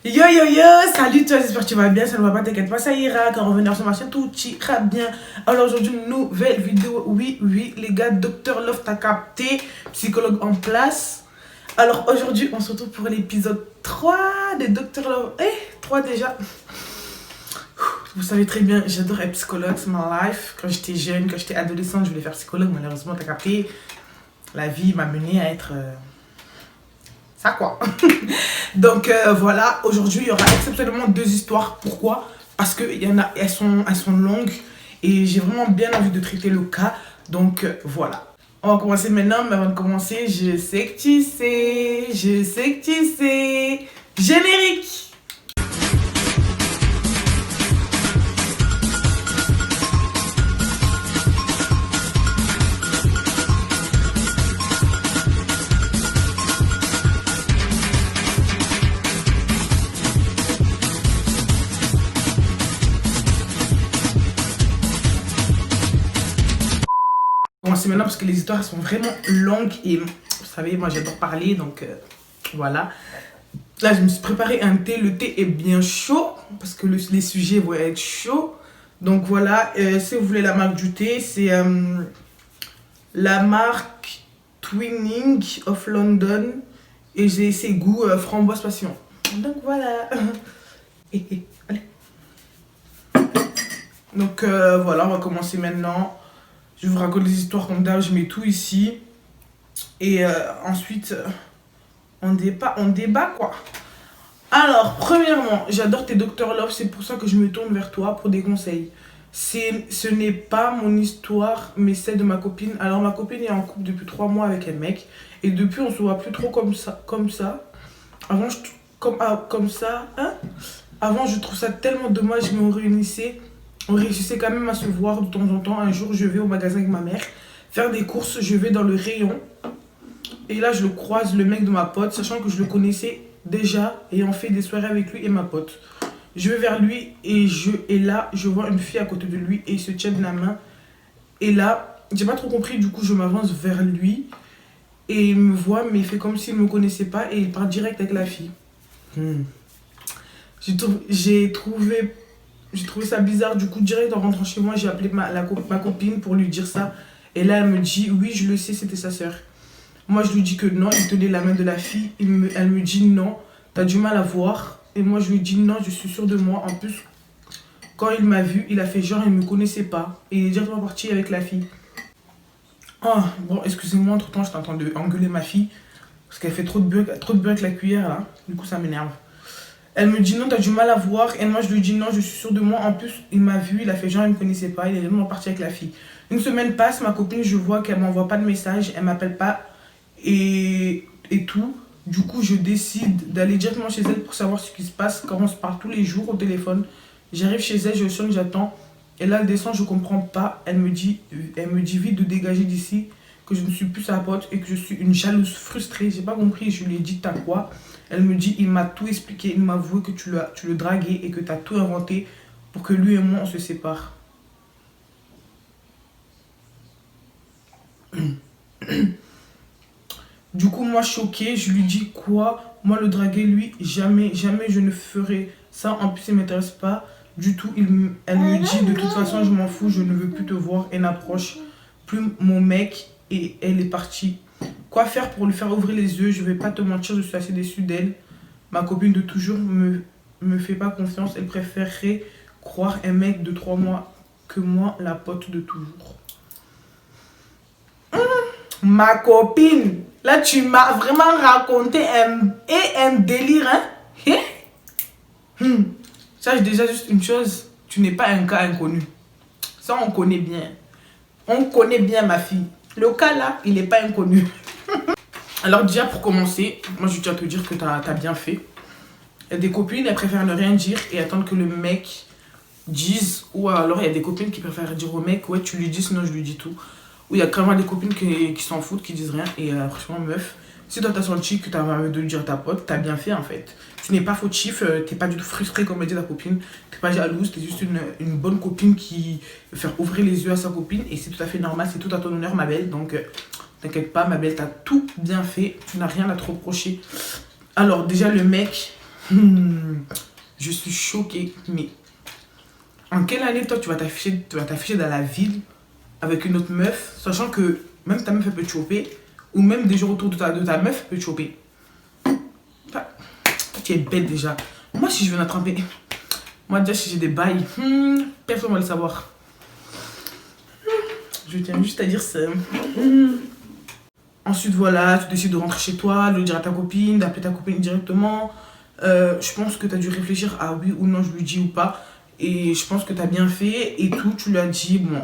Yo yo yo, salut toi, j'espère que tu vas bien, ça ne va pas, t'inquiète pas, ça ira, quand on revenir sur ma chaîne, tout ira bien. Alors aujourd'hui, une nouvelle vidéo, oui, les gars, Dr Love t'a capté, psychologue en place. Alors aujourd'hui, on se retrouve pour l'épisode 3 de Dr Love, 3 déjà. Vous savez très bien, j'adore être psychologue, c'est ma life. Quand j'étais jeune, quand j'étais adolescente, je voulais faire psychologue, malheureusement, t'as capté. La vie m'a mené à être... ça quoi. Donc voilà, aujourd'hui il y aura exceptionnellement 2 histoires. Pourquoi? Parce que elles sont longues et j'ai vraiment bien envie de traiter le cas. Donc voilà. On va commencer maintenant, mais avant de commencer, je sais que tu sais. Générique. Commencer maintenant parce que les histoires sont vraiment longues et vous savez, moi j'adore parler, donc voilà. Là, je me suis préparé un thé. Le thé est bien chaud parce que les sujets vont être chauds. Donc voilà, si vous voulez la marque du thé, c'est la marque Twinning of London et j'ai essayé goût framboise passion. Donc voilà. Allez. Donc voilà, on va commencer maintenant. Je vous raconte les histoires comme d'hab, je mets tout ici. Et ensuite, on débat quoi. Alors, premièrement, j'adore tes Dr Love, c'est pour ça que je me tourne vers toi pour des conseils. Ce n'est pas mon histoire, mais celle de ma copine. Alors, ma copine est en couple depuis 3 mois avec un mec. Et depuis, on se voit plus trop comme ça. Avant, comme ça, hein? Avant, je trouve ça tellement dommage, mais on réussissait quand même à se voir de temps en temps. Un jour, je vais au magasin avec ma mère faire des courses. Je vais dans le rayon. Et là, je le croise, le mec de ma pote, sachant que je le connaissais déjà, ayant fait des soirées avec lui et ma pote. Je vais vers lui et là, je vois une fille à côté de lui et ils se tiennent la main. Et là, j'ai pas trop compris, du coup, je m'avance vers lui. Et il me voit, mais il fait comme s'il ne me connaissait pas et il part direct avec la fille. J'ai trouvé ça bizarre. Du coup, direct en rentrant chez moi, j'ai appelé ma copine pour lui dire ça. Et là, elle me dit, oui, je le sais, c'était sa sœur. Moi, je lui dis que non, il tenait la main de la fille. Elle me dit non, t'as du mal à voir. Et moi, je lui dis non, je suis sûre de moi. En plus, quand il m'a vu, il a fait genre, il ne me connaissait pas. Et il est directement parti avec la fille. Oh, bon, excusez-moi, entre-temps, je t'entends engueuler ma fille. Parce qu'elle fait trop de bruit avec la cuillère, là. Du coup, ça m'énerve. Elle me dit non, t'as du mal à voir. Et moi, je lui dis non, je suis sûre de moi. En plus, il m'a vu, il a fait genre, il ne me connaissait pas. Il est vraiment parti avec la fille. Une semaine passe, ma copine, je vois qu'elle m'envoie pas de message. Elle m'appelle pas. Et tout. Du coup, je décide d'aller directement chez elle pour savoir ce qui se passe. Quand on se parle tous les jours au téléphone. J'arrive chez elle, je sonne, j'attends. Et là, elle descend, je comprends pas. Elle me dit vite de dégager d'ici, que je ne suis plus sa pote et que je suis une jalouse frustrée. J'ai pas compris, je lui ai dit t'as quoi? Elle me dit il m'a tout expliqué, il m'a avoué que tu le draguais et que tu as tout inventé pour que lui et moi on se sépare. Du coup, moi choquée, je lui dis quoi? Moi le draguer, lui, jamais je ne ferai ça. En plus, il ne m'intéresse pas du tout. Elle me dit de toute façon, je m'en fous, je ne veux plus te voir. Elle n'approche plus mon mec et elle est partie. Quoi faire pour lui faire ouvrir les yeux? Je vais pas te mentir, je suis assez déçue d'elle. Ma copine de toujours me fait pas confiance. Elle préférerait croire un mec de 3 mois que moi, la pote de toujours. Ma copine, là tu m'as vraiment raconté un délire, hein? Sache déjà juste une chose, tu n'es pas un cas inconnu. Ça on connaît bien. On connaît bien ma fille. Le cas là, il n'est pas inconnu. Alors déjà pour commencer, moi je tiens à te dire que t'as bien fait. Il y a des copines, elles préfèrent ne rien dire et attendre que le mec dise. Ou alors il y a des copines qui préfèrent dire au mec, ouais tu lui dis sinon je lui dis tout. Ou il y a carrément des copines qui s'en foutent, qui disent rien. Et franchement meuf, si toi t'as senti que t'as envie de le dire à ta pote, t'as bien fait en fait. Tu n'es pas fautif, t'es pas du tout frustré comme elle dit ta copine. T'es pas jalouse, t'es juste une bonne copine qui veut faire ouvrir les yeux à sa copine. Et c'est tout à fait normal, c'est tout à ton honneur ma belle. Donc t'inquiète pas ma belle, t'as tout bien fait. Tu n'as rien à te reprocher. Alors déjà le mec, Je suis choquée. Mais en quelle année, toi, tu vas t'afficher dans la ville avec une autre meuf, sachant que même ta meuf, elle peut te choper, ou même des gens autour de ta meuf peut te choper. Enfin, tu es bête déjà. Moi, si je veux l'attraper, moi, déjà, si j'ai des bails, personne ne va le savoir. Je tiens juste à dire ça. Ensuite, voilà, tu décides de rentrer chez toi, de le dire à ta copine, d'appeler ta copine directement. Je pense que tu as dû réfléchir à oui ou non, je lui dis ou pas. Et je pense que tu as bien fait et tout, tu lui as dit, bon,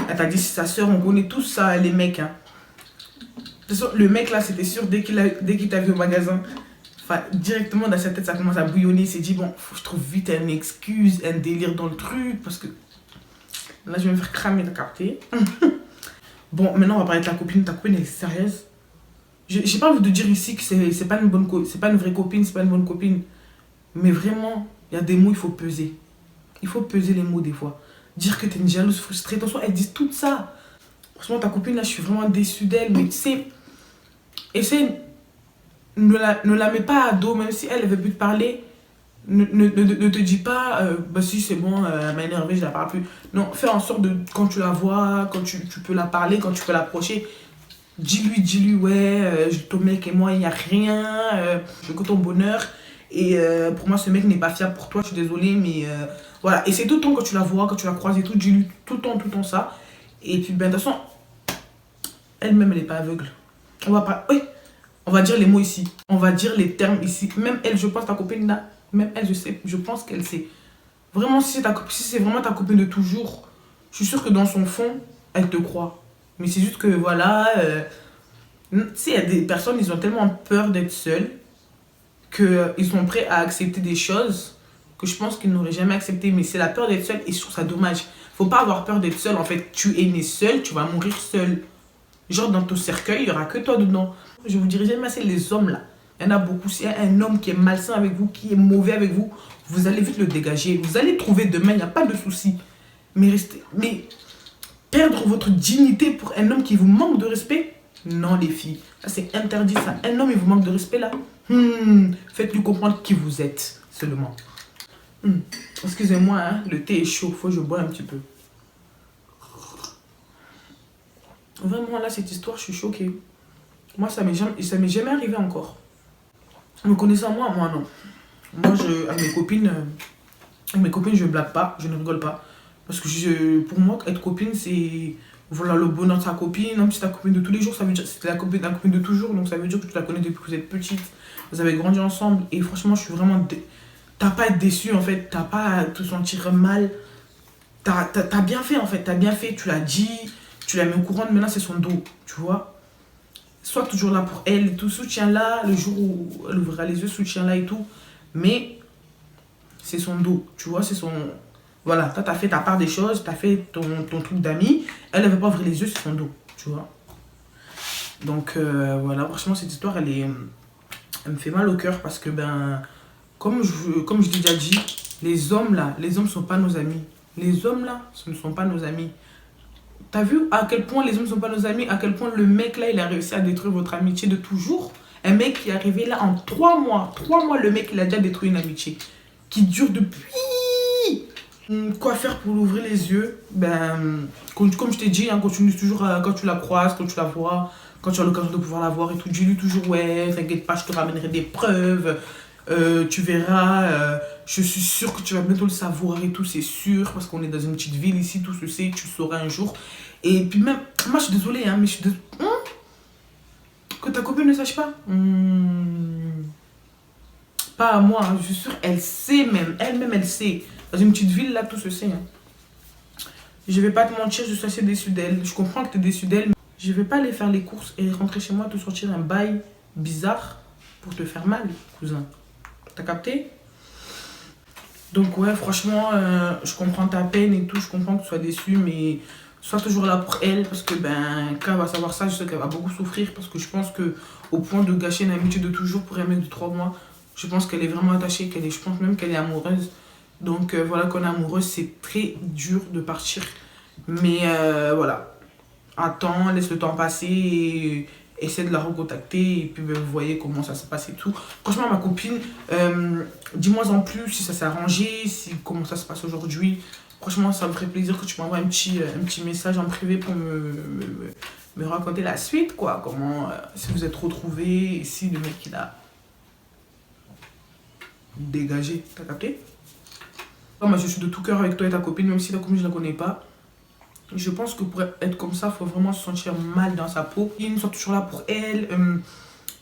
elle t'a dit c'est sa soeur, on connaît tous ça, les mecs. Hein. De toute façon, le mec là, c'était sûr, dès qu'il t'a vu au magasin, directement dans sa tête, ça commence à bouillonner. Il s'est dit, bon, faut que je trouve vite une excuse, un délire dans le truc, parce que là, je vais me faire cramer, t'as capté. Bon, maintenant, on va parler de ta copine. Ta copine, elle est sérieuse. J'ai pas envie de dire ici que c'est pas c'est pas une vraie copine, c'est pas une bonne copine. Mais vraiment, il y a des mots, il faut peser. Il faut peser les mots des fois. Dire que t'es une jalouse frustrée. Attention, elles disent tout ça. Franchement, ta copine, là, je suis vraiment déçue d'elle. Mais tu sais, essaye, ne la mets pas à dos, même si elle veut plus te parler. Ne te dis pas, bah si c'est bon, elle m'a énervé, je la parle plus. Non, fais en sorte de, quand tu la vois, quand tu peux la parler, quand tu peux l'approcher, dis-lui, ouais, ton mec et moi, il n'y a rien, je veux que ton bonheur. Et pour moi, ce mec n'est pas fiable pour toi, je suis désolée, mais voilà. Et c'est tout le temps quand tu la vois, quand tu la croises et tout, dis-lui tout le temps ça. Et puis, ben, de toute façon, elle-même, elle n'est pas aveugle. On va pas, oui, on va dire les mots ici. On va dire les termes ici. Même elle, je pense, ta copine là, même elle, je pense qu'elle sait. Vraiment, si c'est vraiment ta copine de toujours, je suis sûre que dans son fond, elle te croit. Mais c'est juste que voilà, tu sais, il y a des personnes, ils ont tellement peur d'être seuls qu'ils sont prêts à accepter des choses que je pense qu'ils n'auraient jamais accepté. Mais c'est la peur d'être seul et je trouve ça dommage. Faut pas avoir peur d'être seul. En fait, tu es né seul, tu vas mourir seul. Genre, dans ton cercueil, il n'y aura que toi dedans. Je vous dirais jamais assez les hommes là. Il y en a beaucoup. S'il y a un homme qui est malsain avec vous, qui est mauvais avec vous, vous allez vite le dégager. Vous allez trouver demain, il n'y a pas de souci. Mais perdre votre dignité pour un homme qui vous manque de respect, non les filles. Ça c'est interdit ça. Un homme il vous manque de respect là. Faites-lui comprendre qui vous êtes seulement. Excusez-moi, hein, le thé est chaud. Faut que je bois un petit peu. Vraiment là cette histoire, je suis choquée. Moi ça m'est jamais arrivé encore. Me connaissant moi non. Moi avec mes copines je blague pas, je ne rigole pas. Parce que pour moi être copine c'est voilà le bonheur de sa copine. Même si c'est ta copine de tous les jours, ça veut dire c'est la copine de toujours. Donc ça veut dire que tu la connais depuis que vous êtes petite. Vous avez grandi ensemble. Et franchement je suis vraiment... T'as pas à être déçu en fait. T'as pas à te sentir mal. T'as bien fait en fait. T'as bien fait, tu l'as dit. Tu l'as mis au courant, maintenant c'est son dos. Tu vois. Sois toujours là pour elle, tout soutien-là, le jour où elle ouvrira les yeux, soutien-là et tout. Mais c'est son dos, tu vois, c'est son... Voilà, toi, t'as fait ta part des choses, t'as fait ton truc d'ami. Elle ne veut pas ouvrir les yeux, c'est son dos, tu vois. Donc, voilà, franchement, cette histoire, elle me fait mal au cœur parce que, ben, comme je l'ai déjà dit, les hommes, là, les hommes ne sont pas nos amis. Les hommes, là, ce ne sont pas nos amis. T'as vu à quel point les hommes ne sont pas nos amis, à quel point le mec là il a réussi à détruire votre amitié de toujours. Un mec qui est arrivé là en 3 mois. 3 mois le mec il a déjà détruit une amitié qui dure depuis. Quoi faire pour ouvrir les yeux? Ben, comme je t'ai dit, hein, continue toujours quand tu la croises, quand tu la vois, quand tu as l'occasion de pouvoir la voir et tout. Dis-lui toujours ouais, t'inquiète pas, je te ramènerai des preuves. Tu verras, je suis sûre que tu vas bientôt le savoir et tout, c'est sûr, parce qu'on est dans une petite ville ici, tout se sait, tu sauras un jour. Et puis même, moi je suis désolée, hein, mais je suis désolée. Que ta copine ne sache pas. Pas à moi, hein, je suis sûre, elle sait même, elle-même elle sait. Dans une petite ville là, tout se sait. Hein. Je vais pas te mentir, je suis assez déçue d'elle. Je comprends que tu es déçue d'elle, mais je vais pas aller faire les courses et rentrer chez moi, te sortir un bail bizarre pour te faire mal, cousin. T'as capté? Donc ouais, franchement, je comprends ta peine et tout, je comprends que tu sois déçu, mais sois toujours là pour elle, parce que ben, quand elle va savoir ça, je sais qu'elle va beaucoup souffrir, parce que je pense que au point de gâcher une amitié de toujours pour un mec de 3 mois, je pense qu'elle est vraiment attachée, je pense même qu'elle est amoureuse. Donc voilà, quand on est amoureuse, c'est très dur de partir. Mais voilà, attends, laisse le temps passer essaie de la recontacter et puis ben, vous voyez comment ça se passe et tout. Franchement, ma copine, dis-moi en plus si ça s'est arrangé, si, comment ça se passe aujourd'hui. Franchement, ça me ferait plaisir que tu m'envoies un petit message en privé pour me raconter la suite, quoi. Comment, si vous êtes retrouvés, et si le mec il a dégagé, t'as capté? Moi, je suis de tout cœur avec toi et ta copine, même si ta copine je la connais pas. Je pense que pour être comme ça, il faut vraiment se sentir mal dans sa peau. Il soit toujours là pour elle.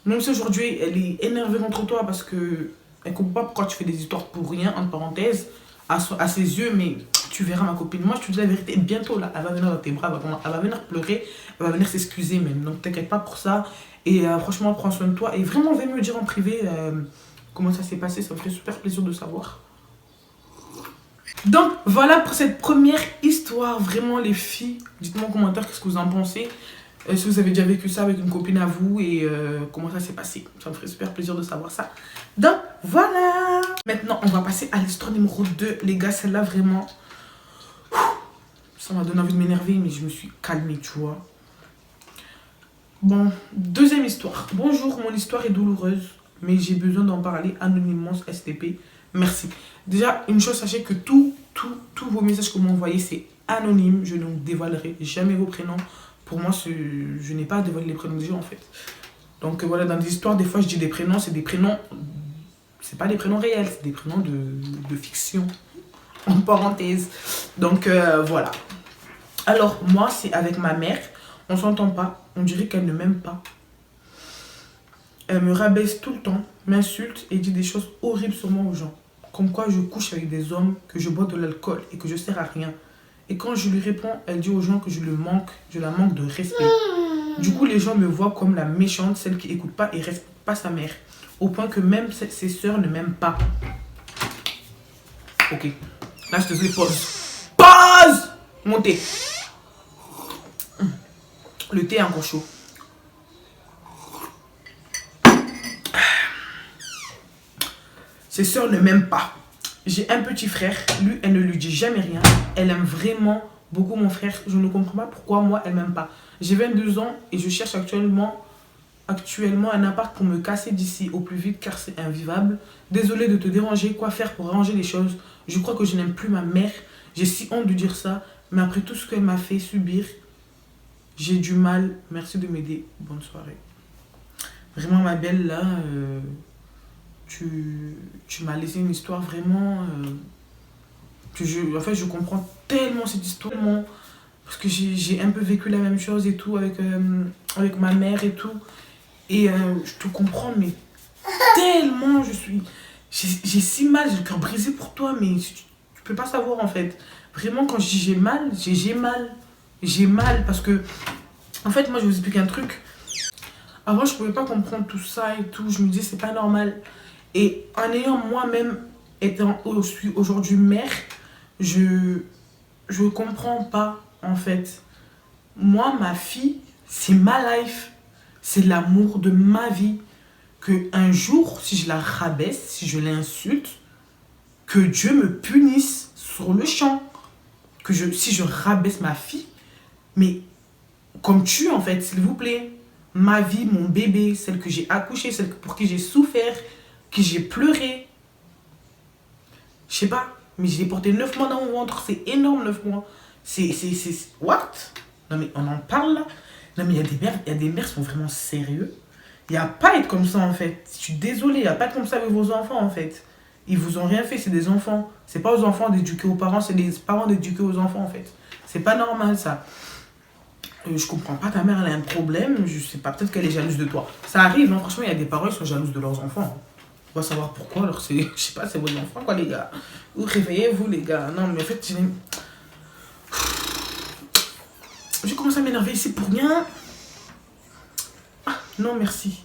Même si aujourd'hui, elle est énervée contre toi parce que elle comprend pas pourquoi tu fais des histoires pour rien, entre parenthèses, à ses yeux, mais tu verras ma copine. Moi, je te dis la vérité, bientôt, là, elle va venir dans tes bras, elle va venir pleurer, elle va venir s'excuser même. Donc, t'inquiète pas pour ça. Et franchement, prends soin de toi. Et vraiment, viens me dire en privé comment ça s'est passé. Ça me ferait super plaisir de savoir. Donc voilà pour cette première histoire. Vraiment les filles, dites-moi en commentaire qu'est-ce que vous en pensez. Si vous avez déjà vécu ça avec une copine à vous et comment ça s'est passé. Ça me ferait super plaisir de savoir ça. Donc voilà. Maintenant on va passer à l'histoire numéro 2. Les gars, celle-là vraiment, ça m'a donné envie de m'énerver, mais je me suis calmée, tu vois. Bon, deuxième histoire. Bonjour, mon histoire est douloureuse, mais j'ai besoin d'en parler anonymement STP. Merci. Déjà, une chose, sachez que tous vos messages que vous m'envoyez, c'est anonyme. Je ne dévoilerai jamais vos prénoms. Pour moi, je n'ai pas à dévoiler les prénoms des gens, en fait. Donc, voilà, dans des histoires, des fois, je dis des prénoms. C'est des prénoms... C'est pas des prénoms réels, c'est des prénoms de fiction. En parenthèse. Donc, voilà. Alors, moi, c'est avec ma mère. On s'entend pas. On dirait qu'elle ne m'aime pas. Elle me rabaisse tout le temps, m'insulte et dit des choses horribles sur moi aux gens. Comme quoi je couche avec des hommes, que je bois de l'alcool et que je sers à rien. Et quand je lui réponds, elle dit aux gens que je la manque de respect. Du coup, les gens me voient comme la méchante, celle qui écoute pas et respecte pas sa mère. Au point que même ses sœurs ne m'aiment pas. Ok. Là, je te fais pause. Pause! Mon thé. Le thé est encore chaud. Ses sœurs ne m'aiment pas. J'ai un petit frère, lui, elle ne lui dit jamais rien. Elle aime vraiment beaucoup mon frère. Je ne comprends pas pourquoi moi, elle m'aime pas. J'ai 22 ans et je cherche actuellement un appart pour me casser d'ici au plus vite car c'est invivable. Désolée de te déranger, quoi faire pour arranger les choses? Je crois que je n'aime plus ma mère. J'ai si honte de dire ça, mais après tout ce qu'elle m'a fait subir, j'ai du mal. Merci de m'aider. Bonne soirée. Vraiment, ma belle, là... Tu m'as laissé une histoire vraiment... en fait, je comprends tellement cette histoire. Parce que j'ai un peu vécu la même chose et tout avec ma mère et tout. Et je te comprends, mais tellement j'ai si mal, j'ai le cœur brisé pour toi, mais tu peux pas savoir en fait. Vraiment, quand je dis j'ai mal, j'ai mal. J'ai mal parce que... En fait, moi, je vais vous expliquer un truc. Avant, je pouvais pas comprendre tout ça et tout. Je me disais, c'est pas normal. Et en ayant moi-même, étant aujourd'hui mère, je comprends pas, en fait. Moi, ma fille, c'est ma life. C'est l'amour de ma vie. Que un jour, si je la rabaisse, si je l'insulte, que Dieu me punisse sur le champ. Si je rabaisse ma fille, mais comme tu, en fait, s'il vous plaît. Ma vie, mon bébé, celle que j'ai accouchée, celle pour qui j'ai souffert, que j'ai pleuré. Je sais pas, mais j'ai porté 9 mois dans mon ventre. C'est énorme, 9 mois. C'est... What? Non, mais on en parle, là. Non, mais il y a des mères qui sont vraiment sérieux. Il n'y a pas à être comme ça, en fait. Je suis désolée, il n'y a pas à être comme ça avec vos enfants, en fait. Ils vous ont rien fait, c'est des enfants. C'est pas aux enfants d'éduquer aux parents, c'est des parents d'éduquer aux enfants, en fait. C'est pas normal, ça. Je comprends pas, ta mère elle a un problème, je sais pas, peut-être qu'elle est jalouse de toi. Ça arrive, hein, franchement, il y a des parents qui sont jalouses de leurs enfants. On va savoir pourquoi, alors c'est, je sais pas, c'est vos enfants quoi les gars. Vous réveillez-vous les gars. Non mais en fait, j'ai commencé à m'énerver ici pour rien. Ah, non merci.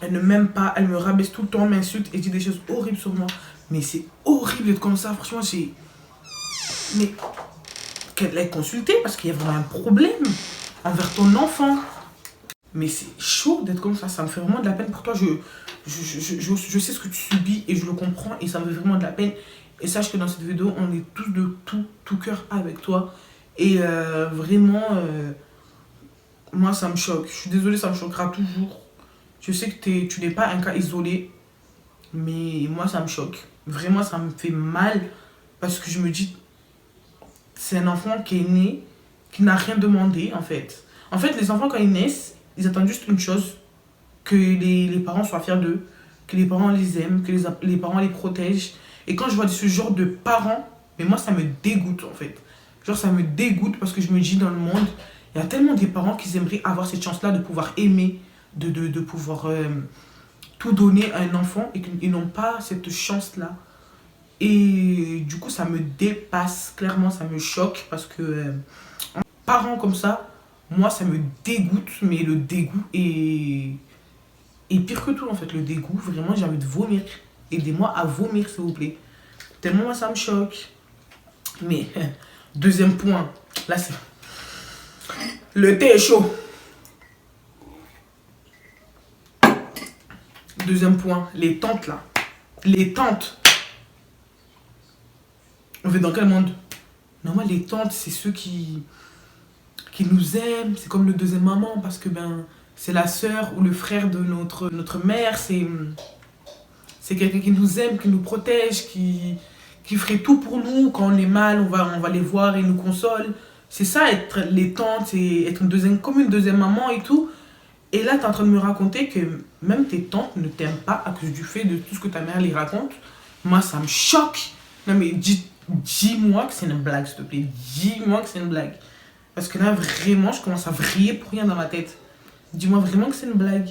Elle ne m'aime pas, elle me rabaisse tout le temps, m'insulte et dit des choses horribles sur moi. Mais c'est horrible d'être comme ça, franchement, mais... qu'elle l'ait consulté parce qu'il y a vraiment un problème envers ton enfant. Mais c'est chaud d'être comme ça me fait vraiment de la peine pour toi. Je sais ce que tu subis et je le comprends et ça me fait vraiment de la peine. Et sache que dans cette vidéo, on est tous de tout cœur avec toi. Et vraiment, moi, ça me choque. Je suis désolée, ça me choquera toujours. Je sais que tu n'es pas un cas isolé, mais moi, ça me choque. Vraiment, ça me fait mal parce que je me dis, c'est un enfant qui est né, qui n'a rien demandé, en fait. En fait, les enfants, quand ils naissent, ils attendent juste une chose, que les parents soient fiers d'eux, que les parents les aiment, que les parents les protègent. Et quand je vois ce genre de parents, mais moi, ça me dégoûte, en fait. Genre, ça me dégoûte parce que je me dis, dans le monde, il y a tellement des parents qui aimeraient avoir cette chance-là de pouvoir aimer, de pouvoir tout donner à un enfant et qu'ils n'ont pas cette chance-là. Et du coup, ça me dépasse, clairement, ça me choque parce que parents comme ça, moi, ça me dégoûte, mais le dégoût est pire que tout en fait. Le dégoût, vraiment, j'ai envie de vomir. Aidez-moi à vomir, s'il vous plaît. Tellement moi, ça me choque. Mais, deuxième point, là, c'est. Le thé est chaud. Deuxième point, les tantes là. Les tantes. On vit dans quel monde? Normalement, les tantes, c'est ceux qui nous aiment. C'est comme le deuxième maman parce que ben, c'est la sœur ou le frère de notre mère. C'est quelqu'un qui nous aime, qui nous protège, qui ferait tout pour nous. Quand on est mal, on va les voir et nous console. C'est ça, être les tantes, c'est être comme une deuxième maman et tout. Et là, tu es en train de me raconter que même tes tantes ne t'aiment pas à cause du fait de tout ce que ta mère les raconte. Moi, ça me choque. Non, mais dis-moi que c'est une blague, s'il te plaît. Dis-moi que c'est une blague. Parce que là, vraiment, je commence à vriller pour rien dans ma tête. Dis-moi vraiment que c'est une blague.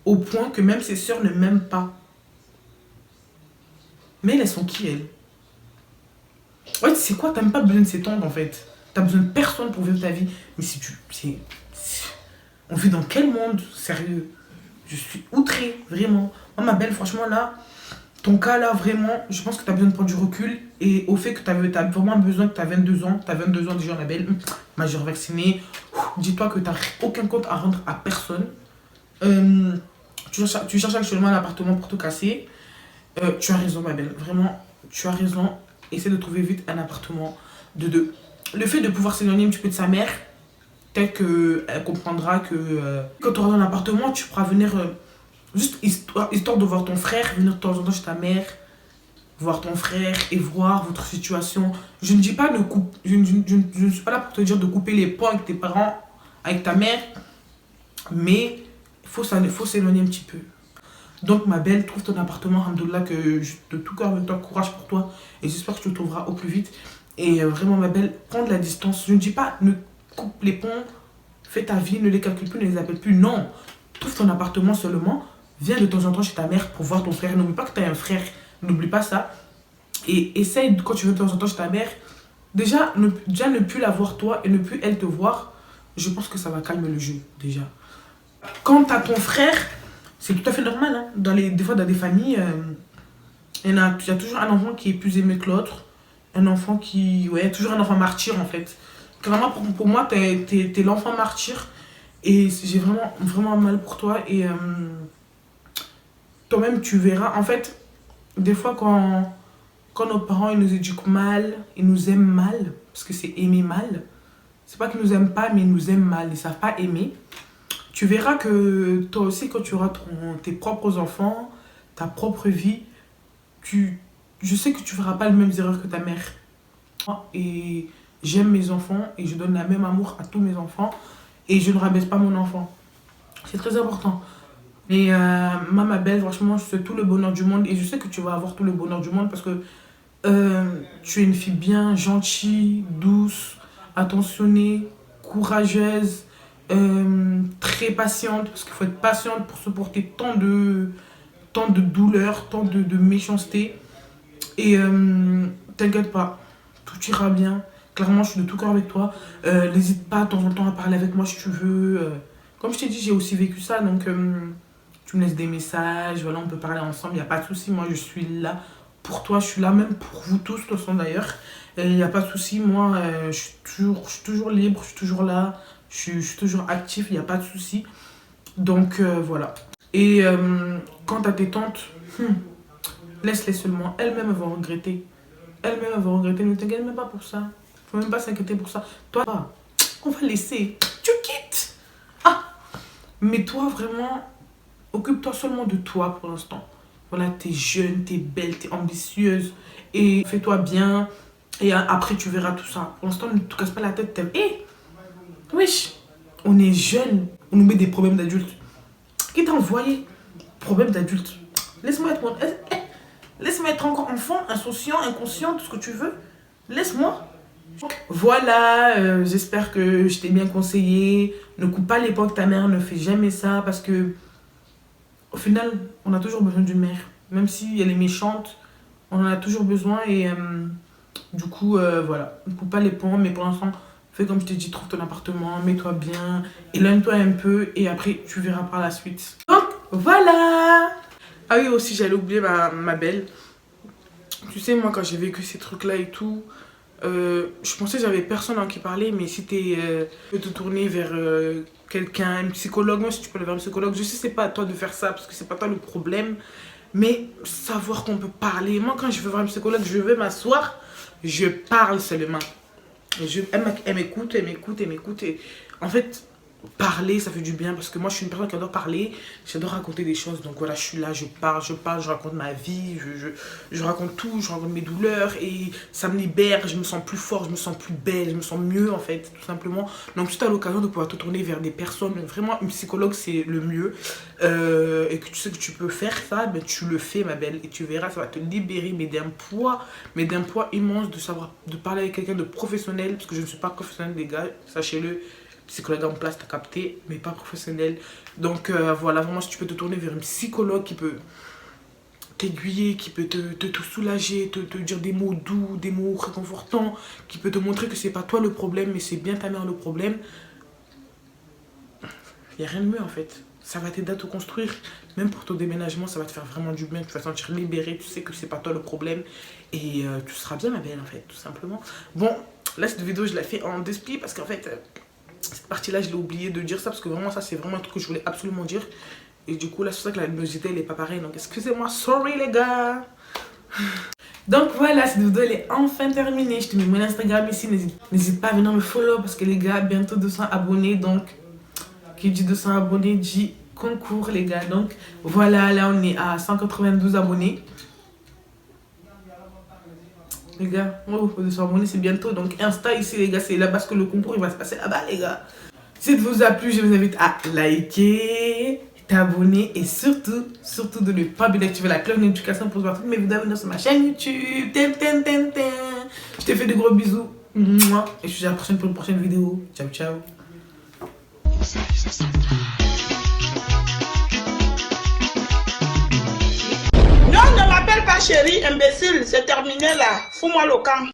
Au point que même ses sœurs ne m'aiment pas. Mais elles sont qui, elles? Ouais, tu sais quoi, t'as même pas besoin de ces tantes, en fait. T'as besoin de personne pour vivre ta vie. Mais si tu... On vit dans quel monde? Sérieux. Je suis outrée, vraiment. Moi, ma belle, franchement, là, ton cas, là, vraiment, je pense que tu as besoin de prendre du recul. Et au fait que tu as vraiment besoin que tu as 22 ans. Tu as 22 ans déjà, ma belle, majeure vaccinée. Dis-toi que tu n'as aucun compte à rendre à personne. Tu cherches actuellement un appartement pour tout casser. Tu as raison, ma belle. Vraiment, tu as raison. Essaie de trouver vite un appartement de deux. Le fait de pouvoir s'éloigner un petit peu de sa mère, peut-être qu'elle comprendra que quand tu auras un appartement, tu pourras venir, juste histoire de voir ton frère, venir de temps en temps chez ta mère, voir ton frère et voir votre situation. Je ne dis pas je ne suis pas là pour te dire de couper les ponts avec tes parents, avec ta mère, mais il faut s'éloigner un petit peu. Donc ma belle, trouve ton appartement, alhamdoulilah, que de tout cœur avec toi, courage pour toi, et j'espère que tu le trouveras au plus vite. Et vraiment ma belle, prends de la distance. Je ne dis pas ne coupe les ponts, fais ta vie, ne les calcule plus, ne les appelle plus. Non, trouve ton appartement seulement, viens de temps en temps chez ta mère pour voir ton frère. N'oublie pas que tu as un frère, n'oublie pas ça. Et essaye, quand tu veux de temps en temps chez ta mère, déjà ne plus la voir toi et ne plus elle te voir, je pense que ça va calmer le jeu déjà. Quant à ton frère, c'est tout à fait normal. Hein. Des fois, dans des familles, il y a toujours un enfant qui est plus aimé que l'autre. Un enfant qui... Ouais, toujours un enfant martyr en fait. Clairement, pour moi, t'es l'enfant martyr. Et j'ai vraiment, vraiment mal pour toi. Et toi-même, tu verras. En fait, des fois, quand nos parents ils nous éduquent mal, ils nous aiment mal, parce que c'est aimer mal. C'est pas qu'ils nous aiment pas, mais ils nous aiment mal. Ils savent pas aimer. Tu verras que toi aussi, quand tu auras tes propres enfants, ta propre vie, je sais que tu ne feras pas les mêmes erreurs que ta mère. Et j'aime mes enfants et je donne le même amour à tous mes enfants. Et je ne rabaisse pas mon enfant. C'est très important. Et ma belle, franchement, je souhaite tout le bonheur du monde. Et je sais que tu vas avoir tout le bonheur du monde parce que tu es une fille bien gentille, douce, attentionnée, courageuse. Très patiente, parce qu'il faut être patiente pour supporter tant de douleur, tant de méchanceté. Et t'inquiète pas, tout ira bien. Clairement, je suis de tout cœur avec toi. N'hésite pas de temps en temps à parler avec moi si tu veux. Comme je t'ai dit, j'ai aussi vécu ça, donc tu me laisses des messages, voilà, on peut parler ensemble, il n'y a pas de souci. Moi, je suis là pour toi, je suis là même pour vous tous, de toute façon d'ailleurs. Il n'y a pas de souci, moi, je suis toujours libre, je suis toujours là. Je suis toujours actif, il n'y a pas de souci. Donc voilà. Et quant à tes tantes, laisse-les seulement. Elles-mêmes vont regretter. Elles-mêmes vont regretter. Ne t'inquiète même pas pour ça. Faut même pas s'inquiéter pour ça. Toi, on va laisser. Tu quittes. Mais toi, vraiment, occupe-toi seulement de toi pour l'instant. Voilà, t'es jeune, t'es belle, t'es ambitieuse. Et fais-toi bien. Et après, tu verras tout ça. Pour l'instant, ne te casse pas la tête. Hé, wesh, on est jeune. On nous met des problèmes d'adultes. Qui t'a envoyé? Problème d'adulte. Laisse-moi être, laisse-moi être encore enfant, insouciant, inconscient, tout ce que tu veux. Laisse-moi. Voilà, j'espère que je t'ai bien conseillé. Ne coupe pas les ponts avec ta mère, ne fais jamais ça parce que au final, on a toujours besoin d'une mère. Même si elle est méchante, on en a toujours besoin et du coup, voilà. Ne coupe pas les ponts, mais pour l'instant, fais comme je t'ai dit, trouve ton appartement, mets-toi bien, éloigne-toi un peu et après, tu verras par la suite. Donc, voilà. Ah oui, aussi, j'allais oublier ma belle. Tu sais, moi, quand j'ai vécu ces trucs-là et tout, je pensais que j'avais personne en qui parler, mais si tu peux te tourner vers quelqu'un, un psychologue, moi si tu peux aller vers un psychologue, je sais que c'est pas à toi de faire ça parce que c'est pas toi le problème, mais savoir qu'on peut parler. Moi quand je veux voir un psychologue, je vais m'asseoir, je parle seulement. Elle m'écoute, elle m'écoute, elle m'écoute et en fait parler ça fait du bien parce que moi je suis une personne qui adore parler, j'adore raconter des choses, donc voilà je suis là, je parle, je raconte ma vie, je raconte tout, je raconte mes douleurs et ça me libère, je me sens plus fort, je me sens plus belle, je me sens mieux en fait tout simplement. Donc si tu as l'occasion de pouvoir te tourner vers des personnes, vraiment une psychologue c'est le mieux et que tu sais que tu peux faire ça, ben tu le fais ma belle et tu verras ça va te libérer mais d'un poids immense de savoir, de parler avec quelqu'un de professionnel parce que je ne suis pas professionnelle les gars, sachez-le. Psychologue en place, t'as capté, mais pas professionnel. Donc voilà, vraiment, si tu peux te tourner vers un psychologue qui peut t'aiguiller, qui peut te soulager, te dire des mots doux, des mots réconfortants, qui peut te montrer que c'est pas toi le problème, mais c'est bien ta mère le problème. Il n'y a rien de mieux en fait. Ça va t'aider à te construire. Même pour ton déménagement, ça va te faire vraiment du bien. Tu vas te sentir libéré, tu sais que c'est pas toi le problème. Et tu seras bien ma belle en fait, tout simplement. Bon, là cette vidéo, je la fais en deux splits parce qu'en fait... cette partie-là, je l'ai oublié de dire ça parce que vraiment, ça, c'est vraiment un truc que je voulais absolument dire. Et du coup, là, c'est pour ça que la luminosité, elle est pas pareille. Donc, excusez-moi, sorry les gars. Donc voilà, cette vidéo, elle est enfin terminée. Je te mets mon Instagram ici. N'hésite pas à venir me follow parce que les gars, bientôt 200 abonnés. Donc, qui dit 200 abonnés dit concours, les gars. Donc, voilà, là, on est à 192 abonnés. Les gars, oh, 200 abonnés, c'est bientôt. Donc, Insta ici, les gars, c'est là parce que le concours, il va se passer là-bas, les gars. Si ça vous a plu, je vous invite à liker, t'abonner et surtout de ne pas oublier d'activer la cloche de notification pour voir toutes mes vidéos sur ma chaîne YouTube. Je te fais de gros bisous. Et je te dis à la prochaine pour une prochaine vidéo. Ciao, ciao. Non, ne m'appelle pas chérie, imbécile, c'est terminé là. Fous-moi le camp.